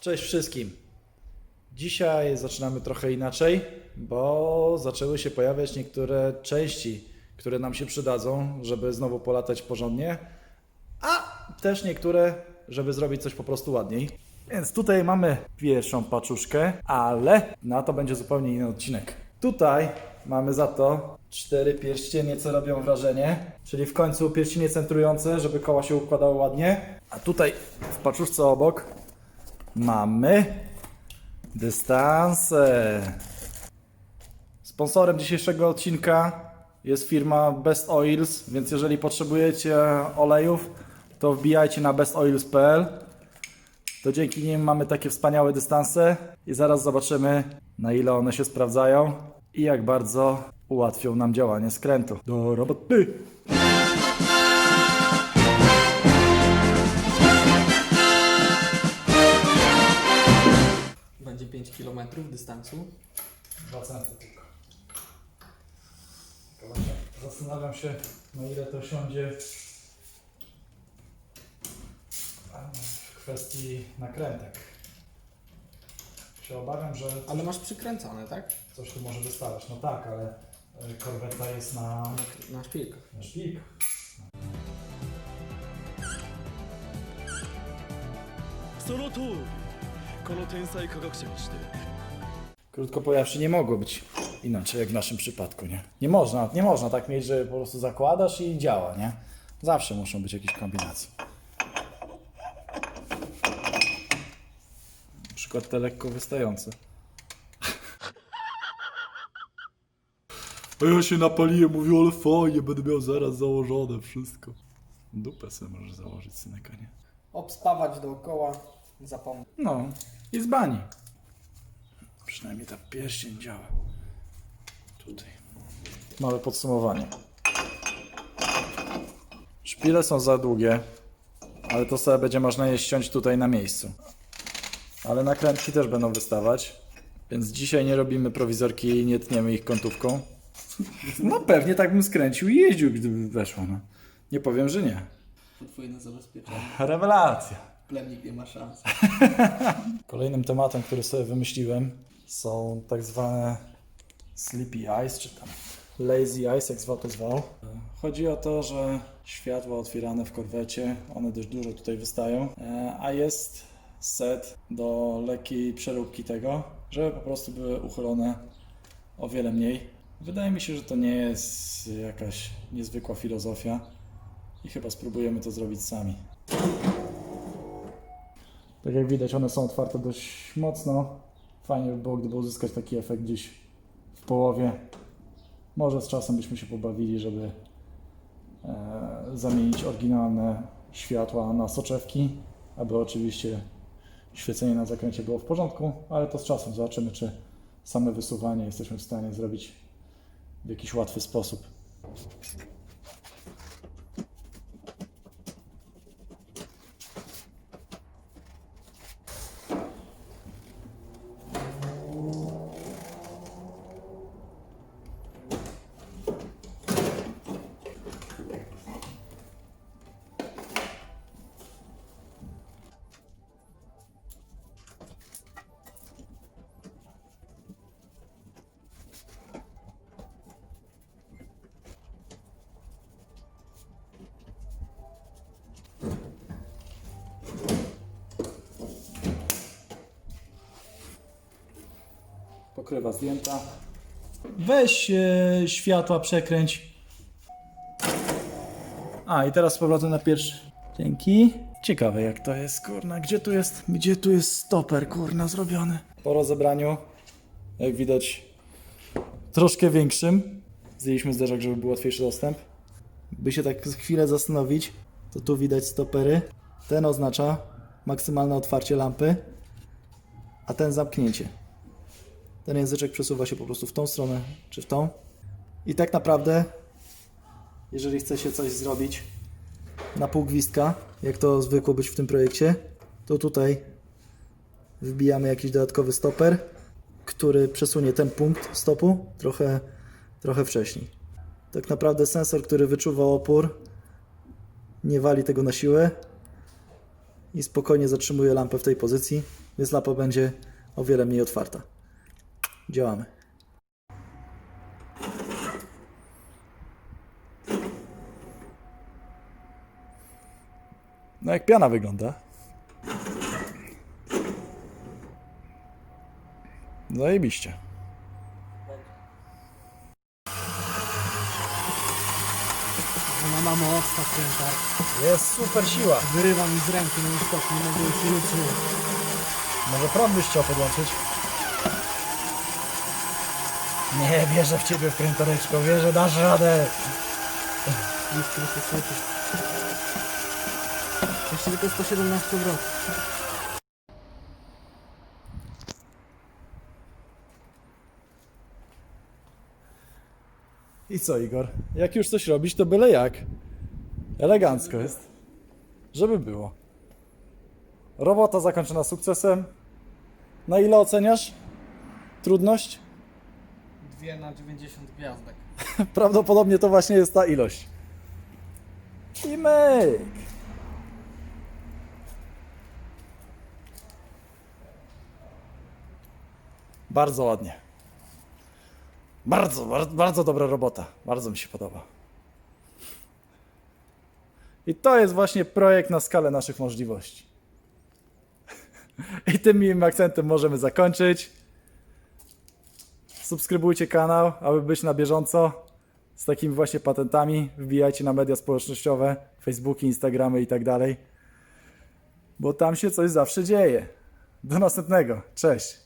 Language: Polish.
Cześć wszystkim. Dzisiaj zaczynamy trochę inaczej, bo zaczęły się pojawiać niektóre części, które nam się przydadzą, żeby znowu polatać porządnie, a też niektóre, żeby zrobić coś po prostu ładniej. Więc tutaj mamy pierwszą paczuszkę, ale na to będzie zupełnie inny odcinek. Tutaj mamy za to 4 pierścienie, co robią wrażenie, czyli w końcu pierścienie centrujące, żeby koła się układały ładnie. A tutaj w paczuszce obok mamy dystanse. Sponsorem dzisiejszego odcinka jest firma Best Oils, więc jeżeli potrzebujecie olejów, to wbijajcie na bestoils.pl. To dzięki nim mamy takie wspaniałe dystanse i zaraz zobaczymy, na ile one się sprawdzają i jak bardzo ułatwią nam działanie skrętu. Do roboty! Będzie 5 km dystansu. 2 centy tylko. Zastanawiam się, na ile to siądzie w kwestii nakrętek. Się obawiam, że Ale masz przykręcone, tak? coś tu może wystawać. No tak, ale korweta jest Na szpilkach. na szpilkach. その通りこの天才科学者にして Krótko powiedziawszy, nie mogło być inaczej jak w naszym przypadku, nie? Nie można tak mieć, że po prostu zakładasz i działa, nie? Zawsze muszą być jakieś kombinacje. Na przykład te lekko wystające. A ja się napaliłem, mówię, ale fajnie, będę miał zaraz założone wszystko. Dupę sobie możesz założyć, syneka, nie? Obspawać dookoła, zapomnij. No, i z bani. Przynajmniej ta pierścień działa. Tutaj. Małe podsumowanie. Szpile są za długie, ale to sobie będzie można je ściąć tutaj na miejscu. Ale nakrętki też będą wystawać, więc dzisiaj nie robimy prowizorki i nie tniemy ich kątówką. No pewnie tak bym skręcił i jeździł, gdyby weszło. No. Nie powiem, że nie. Podwójne zabezpieczenie. Rewelacja. Plemnik nie ma szans. Kolejnym tematem, który sobie wymyśliłem, są tak zwane sleepy eyes, czy tam lazy eyes, jak zwał to zwał. Chodzi o to, że światła otwierane w korwecie, one dość dużo tutaj wystają, a jest set do lekkiej przeróbki tego, żeby po prostu były uchylone o wiele mniej. Wydaje mi się, że to nie jest jakaś niezwykła filozofia i chyba spróbujemy to zrobić sami. Tak jak widać, one są otwarte dość mocno. Fajnie by było, gdyby uzyskać taki efekt gdzieś w połowie. Może z czasem byśmy się pobawili, żeby zamienić oryginalne światła na soczewki, aby oczywiście świecenie na zakręcie było w porządku, ale to z czasem zobaczymy, czy same wysuwanie jesteśmy w stanie zrobić w jakiś łatwy sposób. Pokrywa zdjęta. Weź światła, przekręć. A i teraz z powrotem na pierwszy. Dzięki. Ciekawe jak to jest, kurna. Gdzie tu jest stoper, kurna, zrobiony? Po rozebraniu, jak widać, troszkę większym. Zdjęliśmy zderzak, żeby był łatwiejszy dostęp. By się tak chwilę zastanowić, to tu widać stopery. Ten oznacza maksymalne otwarcie lampy, a ten zamknięcie. Ten języczek przesuwa się po prostu w tą stronę, czy w tą. I tak naprawdę, jeżeli chce się coś zrobić na pół gwizdka, jak to zwykło być w tym projekcie, to tutaj wbijamy jakiś dodatkowy stoper, który przesunie ten punkt stopu trochę wcześniej. Tak naprawdę sensor, który wyczuwa opór, nie wali tego na siłę i spokojnie zatrzymuje lampę w tej pozycji. więc lapa będzie o wiele mniej otwarta. Działamy. No jak piana wygląda. Zajebiście. Ona ma moc, ta kręta. Jest super siła. Wyrywa mi z ręki, no niestety, nie mogę już jej utrzymać. Może prąd byś chciał podłączyć? Nie, wierzę w ciebie, wkrętoreczko, wierzę, dasz radę. Już trochę słuchaj. Jeszcze tylko 117 obrotów. I co, Igor? Jak już coś robić, to byle jak. Elegancko jest. Żeby było. Robota zakończona sukcesem. Na ile oceniasz trudność? 2 na 90 gwiazdek. Prawdopodobnie to właśnie jest ta ilość. I myk. Bardzo ładnie. Bardzo dobra robota. Bardzo mi się podoba. I to jest właśnie projekt na skalę naszych możliwości. I tym miłym akcentem możemy zakończyć. Subskrybujcie kanał, aby być na bieżąco z takimi właśnie patentami. Wbijajcie na media społecznościowe, Facebooki, Instagramy i tak dalej. Bo tam się coś zawsze dzieje. Do następnego. Cześć.